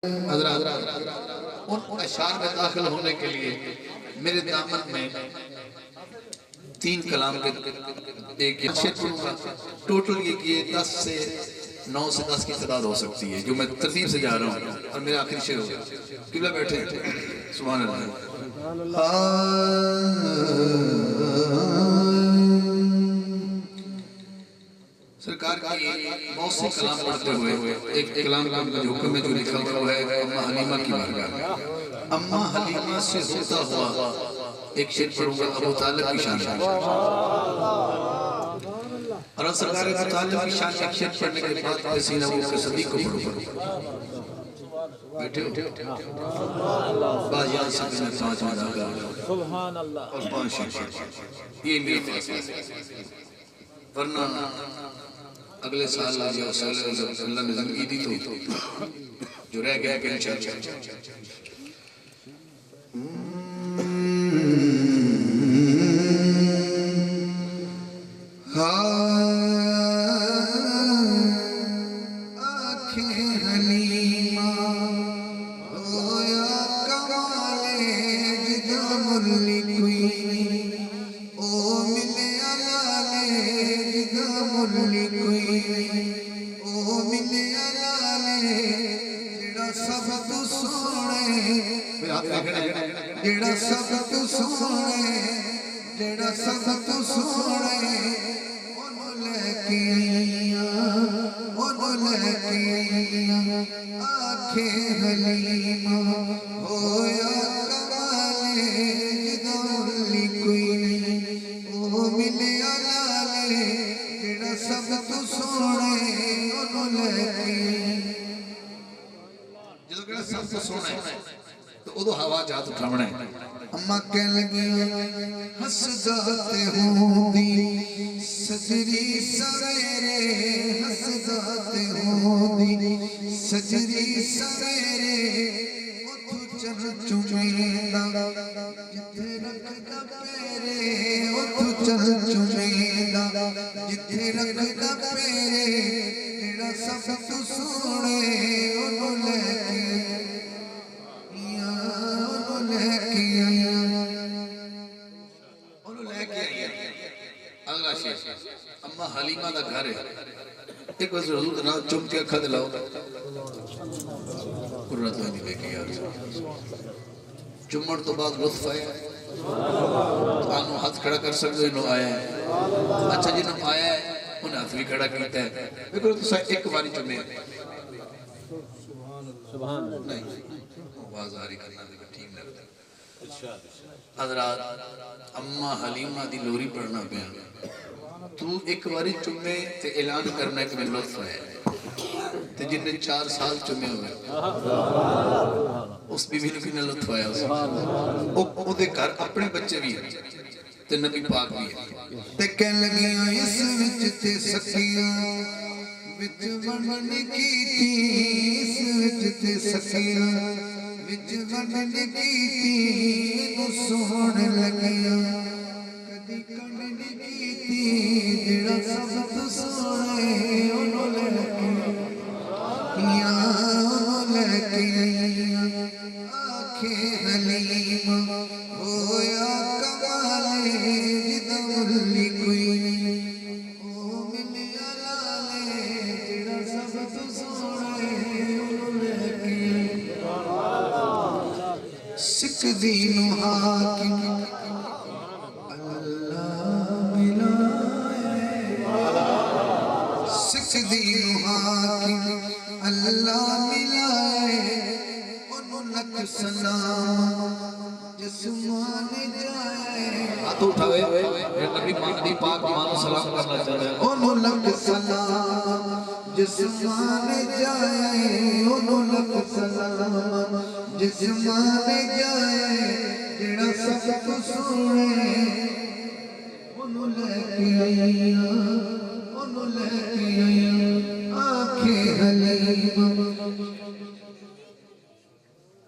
حضرات ان اشعار میں داخل ہونے کے لیے میرے دامن میں 3 کلام کے ایک شعر پڑھوں گا. ٹوٹل یہ 10 سے 9 سے 10 کی تعداد ہو سکتی ہے جو میں ترتیب سے جا رہا ہوں اور میرا آخری شعر ہوگا. قبلہ بیٹھے سبحان اللہ. سرکار کی بہت سے کلام پڑھتے ہوئے ایک کلام کا حکم میں جو لکھا ہوا ہے اماں حلیمہ کی بارگاہ میں. اماں حلیمہ سے ہوتا ہوا ایک شعر پڑھوں گا ابو طالب کی شان میں. اور سرکار ابو طالب کی شان ایک شعر پڑھنے کے بعد سینہ ابو بکر صدیق کو پڑھوں گا. بیٹھے ہو باز یہاں سب نے 5 مدہ گا سبحان اللہ اور 5 شعر یہ میرے فیصلہ ہے. ورنہ اگلے سال اللہ نے زندگی دی تو جو رہ گیا کہ انشاءاللہ جڑا سب تو سونے انہوں لے کے آنکھیں حلیمہ ہویا کمالے جدولی کوئی او ملے علالے جڑا سب تو سونے انہوں لے کے جدو کہنا سب تو سونے تو ادھو ہوا جات اٹھاونے اماں کہن لگی حسداتے ہوں دی سجری سویرے حسداتے ہوں دی سجری سویرے اتھو چل چمینا جتے رکھ دا پیرے اتھو چل چمینا جتے رکھ دا پیرے جڑا سب تو سونے انہوں لے اماں حلیمہ دا گھر ہے. ایک وقت حضور رات چم کے اکھا دلاؤ قررت ہوئی دیکھے یار چمڑ تو بعد لطف آیا آنو ہاتھ کھڑا کر سکتے انہوں آیا ہے. اچھا جنہوں آیا ہے انہیں ہاتھ بھی کھڑا کیتا ہے. دیکھو تو سائے ایک باری چمے سبحان اللہ نہیں آواز آ رہی کرنا دیکھا ٹھیک نہیں رہتا. حضرات اماں حلیمہ دی لوری پڑھنا پیا تو ایک باری چمے تے اعلان کرنا کہ میں لطف ہے تے جن نے 4 سال چمے ہوئے اس بیوی نے کنے لطف آیا او دے گھر اپنے بچے بھی ہیں تے نبی پاک بھی ہیں تے کہن لگیاں اس وچ تے سکیاں وچ ونن کیتی اس وچ تے سکیاں وچ ونن کیتی نو سون لگیاں کدی کنن کیتی جڑا سب تو سونے انہوں لے کے آنکھیں حلیمہ ہویا کمالے جدولی کوئی او ملے علالے جڑا سب تو سونے انہوں لے کے سکھ دینو حاکم دین حاکم اللہ ملائے انہوں لک سلام جسمان جائے ہاتھ اٹھاوے نبی پاک مانو سلام کرنا چاہتے ہیں انہوں لک سلام جسمان جائے انہوں لک سلام جسمان جائے جڑا سب کو سونے انہوں لے کے آئیاں انہوں لے کے آئیاں